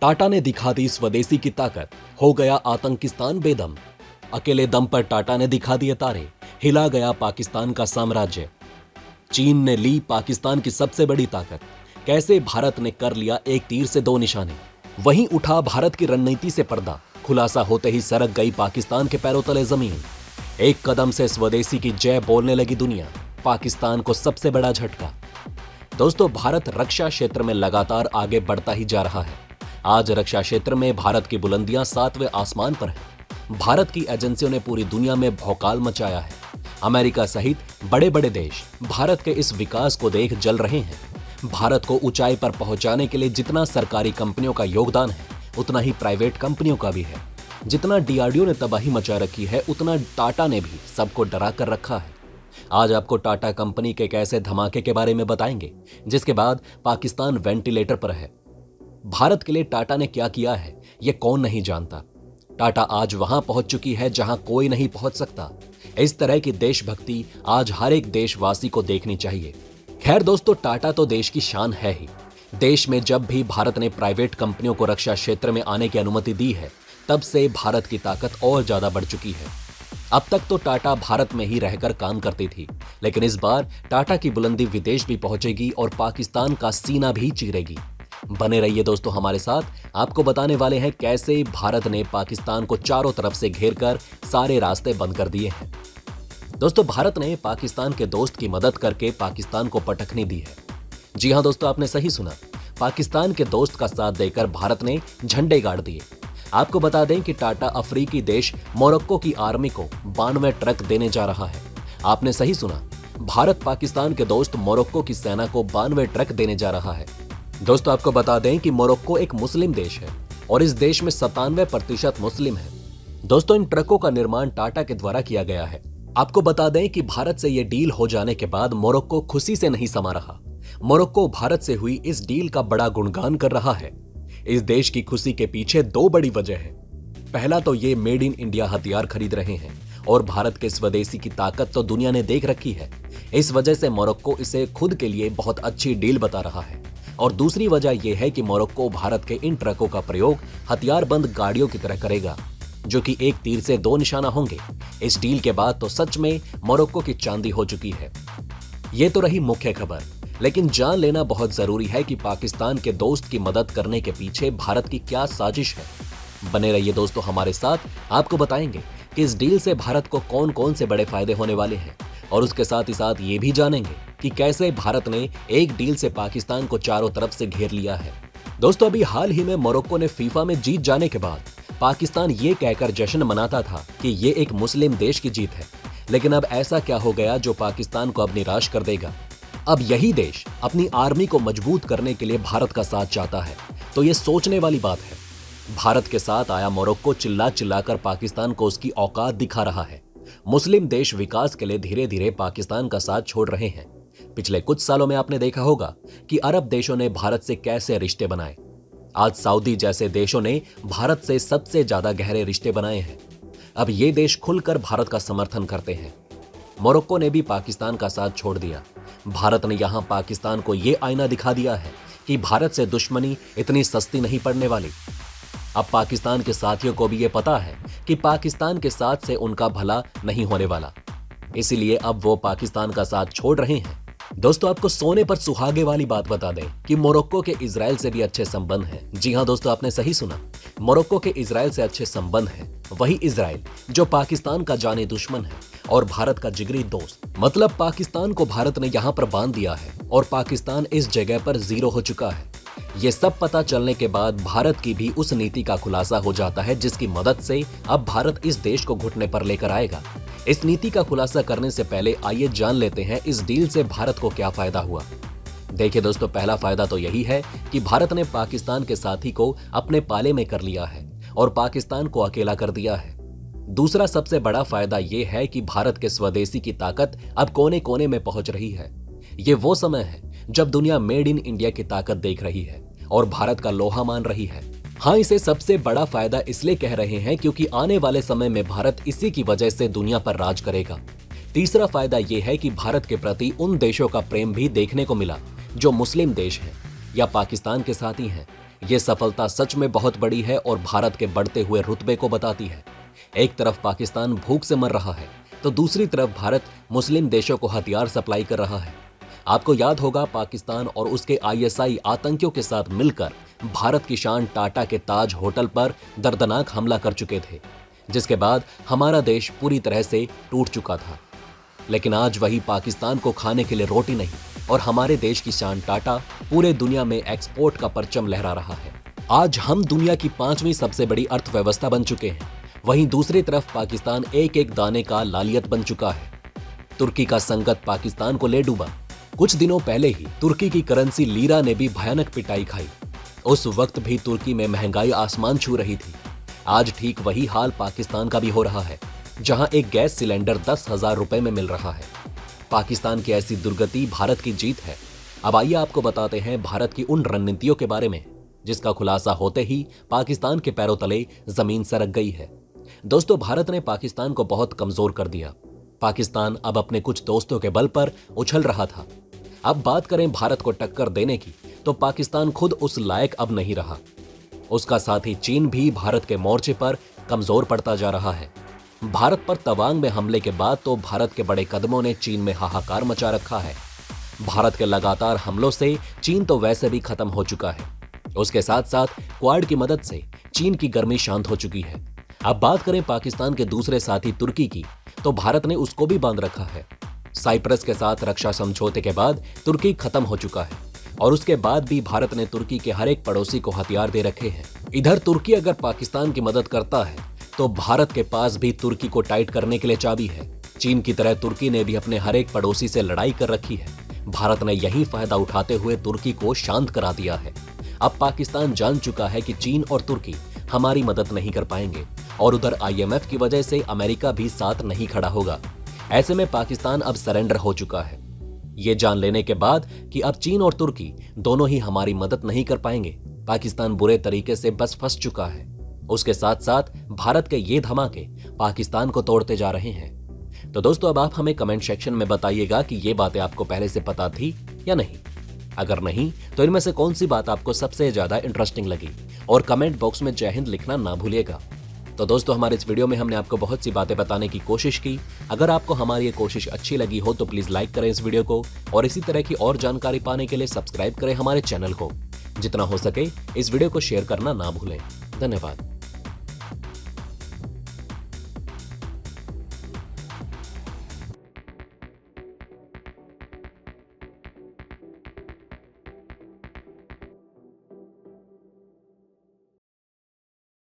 टाटा ने दिखा दी स्वदेशी की ताकत, हो गया आतंकिस्तान बेदम। अकेले दम पर टाटा ने दिखा दिए तारे, हिला गया पाकिस्तान का साम्राज्य। चीन ने ली पाकिस्तान की सबसे बड़ी ताकत, कैसे भारत ने कर लिया एक तीर से दो निशाने। वहीं उठा भारत की रणनीति से पर्दा, खुलासा होते ही सरक गई पाकिस्तान के पैरों तले जमीन। एक कदम से स्वदेशी की जय बोलने लगी दुनिया, पाकिस्तान को सबसे बड़ा झटका। दोस्तों, भारत रक्षा क्षेत्र में लगातार आगे बढ़ता ही जा रहा है। आज रक्षा क्षेत्र में भारत की बुलंदियां 7वें आसमान पर हैं। भारत की एजेंसियों ने पूरी दुनिया में भौकाल मचाया है। अमेरिका सहित बड़े बड़े देश भारत के इस विकास को देख जल रहे हैं। भारत को ऊंचाई पर पहुंचाने के लिए जितना सरकारी कंपनियों का योगदान है, उतना ही प्राइवेट कंपनियों का भी है। जितना डीआरडीओ ने तबाही मचा रखी है, उतना टाटा ने भी सबको डरा कर रखा है। आज आपको टाटा कंपनी के एक ऐसे धमाके के बारे में बताएंगे जिसके बाद पाकिस्तान वेंटिलेटर पर है। भारत के लिए टाटा ने क्या किया है, यह कौन नहीं जानता। टाटा आज वहां पहुंच चुकी है जहां कोई नहीं पहुंच सकता। इस तरह की देशभक्ति आज हर एक देशवासी को देखनी चाहिए। खैर दोस्तों, टाटा तो देश की शान है ही। देश में जब भी भारत ने प्राइवेट कंपनियों को रक्षा क्षेत्र में आने की अनुमति दी है, तब से भारत की ताकत और ज्यादा बढ़ चुकी है। अब तक तो टाटा भारत में ही रहकर काम करती थी, लेकिन इस बार टाटा की बुलंदी विदेश भी पहुंचेगी और पाकिस्तान का सीना भी चीरेगी। बने रहिए दोस्तों हमारे साथ, आपको बताने वाले हैं कैसे भारत ने पाकिस्तान को चारों तरफ से घेरकर सारे रास्ते बंद कर दिए हैं। दोस्तों, भारत ने पाकिस्तान के दोस्त की मदद करके पाकिस्तान को पटखनी दी है। जी हां दोस्तों, आपने सही सुना। पाकिस्तान के दोस्त का साथ देकर भारत ने झंडे गाड़ दिए। आपको बता दें कि टाटा अफ्रीकी देश मोरक्को की आर्मी को 92 ट्रक देने जा रहा है। आपने सही सुना, भारत पाकिस्तान के दोस्त मोरक्को की सेना को 92 ट्रक देने जा रहा है। दोस्तों, आपको बता दें कि मोरक्को एक मुस्लिम देश है और इस देश में 97% मुस्लिम है। दोस्तों, इन ट्रकों का निर्माण टाटा के द्वारा किया गया है। आपको बता दें कि भारत से यह डील हो जाने के बाद मोरक्को खुशी से नहीं समा रहा। मोरक्को भारत से हुई इस डील का बड़ा गुणगान कर रहा है। इस देश की खुशी के पीछे दो बड़ी वजह है। पहला तो ये मेड इन इंडिया हथियार खरीद रहे हैं और भारत के स्वदेशी की ताकत तो दुनिया ने देख रखी है। इस वजह से मोरक्को इसे खुद के लिए बहुत अच्छी डील बता रहा है। और दूसरी वजह यह है कि मोरक्को भारत के इन ट्रकों का प्रयोग हथियारबंद गाड़ियों की तरह करेगा, जो कि एक तीर से दो निशाना होंगे। इस डील के बाद तो सच में मोरक्को की चांदी हो चुकी है। ये तो रही मुख्य खबर, लेकिन जान लेना बहुत जरूरी है कि पाकिस्तान के दोस्त की मदद करने के पीछे भारत की क्या साजिश है। बने रहिए दोस्तों हमारे साथ, आपको बताएंगे कि इस डील से भारत को कौन कौन से बड़े फायदे होने वाले हैं और उसके साथ ही साथ ये भी जानेंगे कि कैसे भारत ने एक डील से पाकिस्तान को चारों तरफ से घेर लिया है। दोस्तों, अभी हाल ही में मोरक्को ने फीफा में जीत जाने के बाद पाकिस्तान ये कहकर जश्न मनाता था कि ये एक मुस्लिम देश की जीत है, लेकिन अब ऐसा क्या हो गया जो पाकिस्तान को अब निराश कर देगा। अब यही देश अपनी आर्मी को मजबूत करने के लिए भारत का साथ चाहता है, तो ये सोचने वाली बात है। भारत के साथ आया मोरक्को चिल्ला चिल्लाकर पाकिस्तान को उसकी औकात दिखा रहा है। मुस्लिम देश विकास के लिए धीरे धीरे पाकिस्तान का साथ छोड़ रहे हैं। पिछले कुछ सालों में आपने देखा होगा कि अरब देशों ने भारत से कैसे रिश्ते बनाए। आज सऊदी जैसे देशों ने भारत से सबसे ज्यादा गहरे रिश्ते बनाए हैं। अब ये देश खुलकर भारत का समर्थन करते हैं। मोरक्को ने भी पाकिस्तान का साथ छोड़ दिया। भारत ने यहां पाकिस्तान को यह आईना दिखा दिया है कि भारत से दुश्मनी इतनी सस्ती नहीं पड़ने वाली। अब पाकिस्तान के साथियों को भी यह पता है कि पाकिस्तान के साथ से उनका भला नहीं होने वाला, इसीलिए अब वो पाकिस्तान का साथ छोड़ रहे हैं। दोस्तों, आपको सोने पर सुहागे वाली बात बता दें कि मोरक्को के इजराइल से भी अच्छे संबंध हैं। जी हां दोस्तों, आपने सही सुना, मोरक्को के इजराइल से अच्छे संबंध हैं। वही इजराइल जो पाकिस्तान का जाने दुश्मन है और भारत का जिगरी दोस्त। मतलब पाकिस्तान को भारत ने यहां पर बांध दिया है और पाकिस्तान इस जगह पर जीरो हो चुका है। ये सब पता चलने के बाद भारत की भी उस नीति का खुलासा हो जाता है जिसकी मदद से अब भारत इस देश को घुटने पर लेकर आएगा। इस नीति का खुलासा करने से पहले आइए जान लेते हैं इस डील से भारत को क्या फायदा हुआ। देखिए दोस्तों, पहला फायदा तो यही है कि भारत ने पाकिस्तान के साथी को अपने पाले में कर लिया है और पाकिस्तान को अकेला कर दिया है। दूसरा सबसे बड़ा फायदा यह है कि भारत के स्वदेशी की ताकत अब कोने कोने में पहुंच रही है। ये वो समय है जब दुनिया मेड इन इंडिया की ताकत देख रही है और भारत का लोहा मान रही है। हाँ, इसे सबसे बड़ा फायदा इसलिए कह रहे हैं क्योंकि आने वाले समय में भारत इसी की वजह से दुनिया पर राज करेगा। तीसरा फायदा यह है कि भारत के प्रति उन देशों का प्रेम भी देखने को मिला जो मुस्लिम देश हैं या पाकिस्तान के साथी हैं। ये सफलता सच में बहुत बड़ी है और भारत के बढ़ते हुए रुतबे को बताती है। एक तरफ पाकिस्तान भूख से मर रहा है तो दूसरी तरफ भारत मुस्लिम देशों को हथियार सप्लाई कर रहा है। आपको याद होगा, पाकिस्तान और उसके आईएसआई आतंकियों के साथ मिलकर भारत की शान टाटा के ताज होटल पर दर्दनाक हमला कर चुके थे, जिसके बाद हमारा देश पूरी तरह से टूट चुका था। लेकिन आज वही पाकिस्तान को खाने के लिए रोटी नहीं और हमारे देश की शान टाटा पूरे दुनिया में एक्सपोर्ट का परचम लहरा रहा है। आज हम दुनिया की 5वीं सबसे बड़ी अर्थव्यवस्था बन चुके हैं। वहीं दूसरी तरफ पाकिस्तान एक एक दाने का लालियत बन चुका है। तुर्की का संकट पाकिस्तान को ले डूबा। कुछ दिनों पहले ही तुर्की की करेंसी लीरा ने भी भयानक पिटाई खाई। उस वक्त भी तुर्की में महंगाई आसमान छू रही थी। आज ठीक वही हाल पाकिस्तान का भी हो रहा है, जहां एक गैस सिलेंडर 10,000 रुपए में मिल रहा है। पाकिस्तान की ऐसी दुर्गति भारत की जीत है। अब आइए आपको बताते हैं भारत की उन रणनीतियों के बारे में जिसका खुलासा होते ही पाकिस्तान के पैरों तले जमीन सरक गई है। दोस्तों, भारत ने पाकिस्तान को बहुत कमजोर कर दिया। पाकिस्तान अब अपने कुछ दोस्तों के बल पर उछल रहा था। अब बात करें भारत को टक्कर देने की, तो पाकिस्तान खुद उस लायक अब नहीं रहा। उसका साथी चीन भी भारत के मोर्चे पर कमजोर पड़ता जा रहा है। भारत पर तवांग में हमले के बाद तो भारत के बड़े कदमों ने चीन में हाहाकार मचा रखा है। भारत के लगातार हमलों से चीन तो वैसे भी खत्म हो चुका है। उसके साथ साथ क्वाड की मदद से चीन की गर्मी शांत हो चुकी है। अब बात करें पाकिस्तान के दूसरे साथी तुर्की की, तो भारत ने उसको भी बांध रखा है। साइप्रस के साथ रक्षा समझौते के बाद तुर्की खत्म हो चुका है और उसके बाद भी भारत ने तुर्की के हर एक पड़ोसी को हथियार दे रखे हैं। इधर तुर्की अगर पाकिस्तान की मदद करता है तो भारत के पास भी तुर्की को टाइट करने के लिए चाबी है। चीन की तरह तुर्की ने भी अपने हर एक पड़ोसी से लड़ाई कर रखी है। भारत ने यही फायदा उठाते हुए तुर्की को शांत करा दिया है। अब पाकिस्तान जान चुका है कि चीन और तुर्की हमारी मदद नहीं कर पाएंगे और उधर आईएमएफ की वजह से अमेरिका भी साथ नहीं खड़ा होगा। ऐसे में पाकिस्तान अब सरेंडर हो चुका है। ये जान लेने के बाद कि अब चीन और तुर्की दोनों ही हमारी मदद नहीं कर पाएंगे, पाकिस्तान बुरे तरीके से बस फंस चुका है। उसके साथ साथ भारत के ये धमाके पाकिस्तान को तोड़ते जा रहे हैं। तो दोस्तों, अब आप हमें कमेंट सेक्शन में बताइएगा कि ये बातें आपको पहले से पता थी या नहीं। अगर नहीं तो इनमें से कौन सी बात आपको सबसे ज्यादा इंटरेस्टिंग लगी, और कमेंट बॉक्स में जय हिंद लिखना ना भूलिएगा। तो दोस्तों, हमारे इस वीडियो में हमने आपको बहुत सी बातें बताने की कोशिश की। अगर आपको हमारी ये कोशिश अच्छी लगी हो तो प्लीज लाइक करें इस वीडियो को, और इसी तरह की और जानकारी पाने के लिए सब्सक्राइब करें हमारे चैनल को। जितना हो सके इस वीडियो को शेयर करना ना भूलें। धन्यवाद।